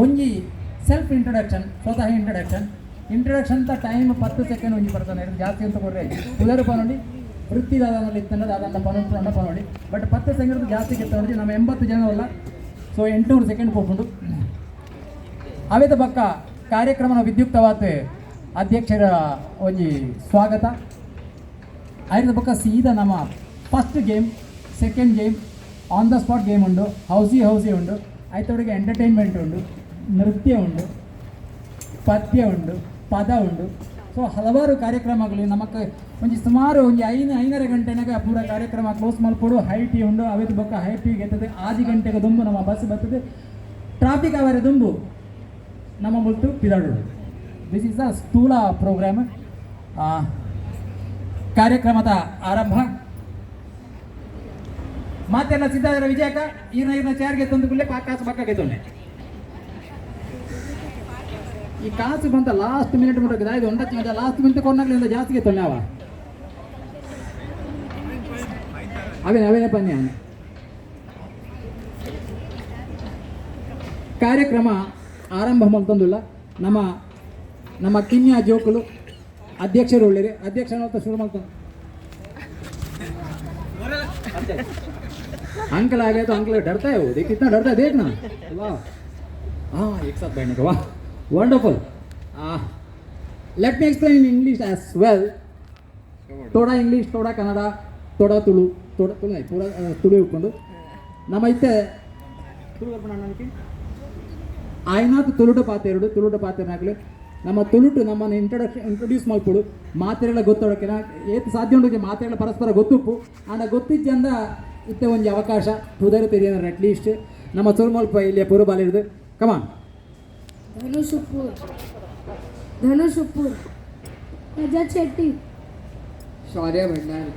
ಒಂಜಿ self introduction ಸ್ವತಃ introduction ಅಂತ ಟೈಮ್ 10 ಸೆಕೆಂಡ್ ಒಂಜಿ ಬರ್ತಾನೆ ಜಾಸ್ತಿ ಅಂತ ಕೊಡ್ರೆ ಉದರು ಪನೋಡಿ ವೃತ್ತಿ ದಾದಾನಲ್ಲಿ ಇತ್ತಂದ್ರೆ ದಾದಂತ ಪನೋಡಿ ಬಟ್ 10 ಸೆಕೆಂಡ್ ಜಾಸ್ತಿ ಗೆತ್ತ ನೋಡಿ ನಮ್ಮ 80 ಜನ ಅಲ್ಲ ಸೊ 800 ಸೆಕೆಂಡ್ ಹೋಗ್ಕೊಂಡು ಅವೇದ ಪಕ್ಕ ಕಾರ್ಯಕ್ರಮನ ವಿದ್ಯುಕ್ತವಾದ ಅಧ್ಯಕ್ಷರ ಒಂಜಿ ಸ್ವಾಗತ ಐದ ಪಕ್ಕ ಸೀದಾ ನಮ್ಮ first game second game on the spot game ಉಂಡು ಹೌಸಿ ಉಂಡು ಆಯ್ತೊಳಗೆ ಎಂಟರ್ಟೈನ್ಮೆಂಟ್ ಉಂಡು ನೃತ್ಯ ಉಂಡು ಪದ್ಯ ಉಂಡು ಪದ ಉಂಡು ಸೊ ಹಲವಾರು ಕಾರ್ಯಕ್ರಮಗಳು ನಮಕ್ಕೆ ಒಂಜಿ ಸುಮಾರು ಒಂಜಿ 5 ಗಂಟೆನಾಗ ಪೂರ ಕಾರ್ಯಕ್ರಮ ಕ್ಲೋಸ್ ಮಾಡ್ಕೊಡು ಹೈಟಿ ಉಂಡು ಅವೇದು ಬೊಕ್ಕ ಹೈಟಿಗೆ ಗೆತ್ತದೆ 6 ಗಂಟೆಗೆ ದುಂಬು ನಮ್ಮ ಬಸ್ ಬರ್ತದೆ ಟ್ರಾಫಿಕ್ ಅವರ ದುಂಬು ನಮ್ಮ ಮುಲ್ತು ಪಿದಾಡು ದಿಸ್ ಇಸ್ ದ ಸ್ಥೂಲ ಪ್ರೋಗ್ರಾಮ್ ಕಾರ್ಯಕ್ರಮದ ಆರಂಭ ಮಾತೆಲ್ಲ ಸಿದ್ಧಾರ ವಿಜಯಕ ಈರ್ನ ಚಾರ್ಗೆ ತಂದು ಕೂಡಲೇ ಕಾಸು ಪಕ್ಕ ಗೆದ್ದೊಂಡೆ ಈ ಕಾಸು ಬಂತ ಲಾಸ್ಟ್ ಮಿನಿಟ್ ಮುಟ್ಟಕ್ಕೆ ಇದು ಒಂದಕ್ಕೆ ಲಾಸ್ಟ್ ಮಿನಿಟ್ ಕೊಂಡಾಗ್ಲಿಂದ ಜಾಸ್ತಿ ಗೆತ್ತೊಂಡೆ ಅವೇನೇ ಬನ್ನಿ ಕಾರ್ಯಕ್ರಮ ಆರಂಭ ಮಾಡ್ತಂದಿಲ್ಲ ನಮ್ಮ ಕಿನ್ಯಾ ಜೋಕುಲು ಅಧ್ಯಕ್ಷರು ಒಳ್ಳೆರಿ ಅಧ್ಯಕ್ಷನ ಶುರು ಮಾಡ್ಕೊಂಡು अंकल आ गया तो अंकल डरता है वो देख कितना डरता है देख ना वाह हाँ एक साथ बैठने का वाह wonderful let me explain in English as well थोड़ा इंग्लिश थोड़ा कन्नड़ थोड़ा तुಳು नहीं पूरा ತುಳು ಇಟ್ಕೊಂಡು ನಮ್ಮ ಐತೆ ತುಳು ನನಗೆ ಆಯ್ನಾತ್ ತುಳುಟ ಪಾತೆರನಾಗಲಿ ನಮ್ಮ ತುಳುಟು ನಮ್ಮನ್ನು ಇಂಟ್ರೊಡ್ಯೂಸ್ ಮಾಡಿಕೊಡು ಮಾತೆಲ್ಲ ಗೊತ್ತೋಡಕ್ಕೆ ಏತು ಸಾಧ್ಯ ಉಂಟು ಮಾತೆಲ್ಲ ಪರಸ್ಪರ ಗೊತ್ತುಪ್ಪು ಆಂಡ ಗೊತ್ತಿದ್ದಂದ ಇತ್ತೆ ಒಂದು ಅವಕಾಶ ಪುದರ್ ತೆರಿಯೋಣ ಅಟ್ಲೀಸ್ಟ್ ನಮ್ಮ ಸುರ್ಮಲ್ಪ ಇಲ್ಲಿಯ ಪೂರ್ವ ಬಾಲಿರೋದು ಕಮಾನ್ ಧನುಷ್ ಉಪ್ಪೂರ್ ರಜತ್ ಶೆಟ್ಟಿ ಶೌರ್ಯ ಭಂಡಾರಿ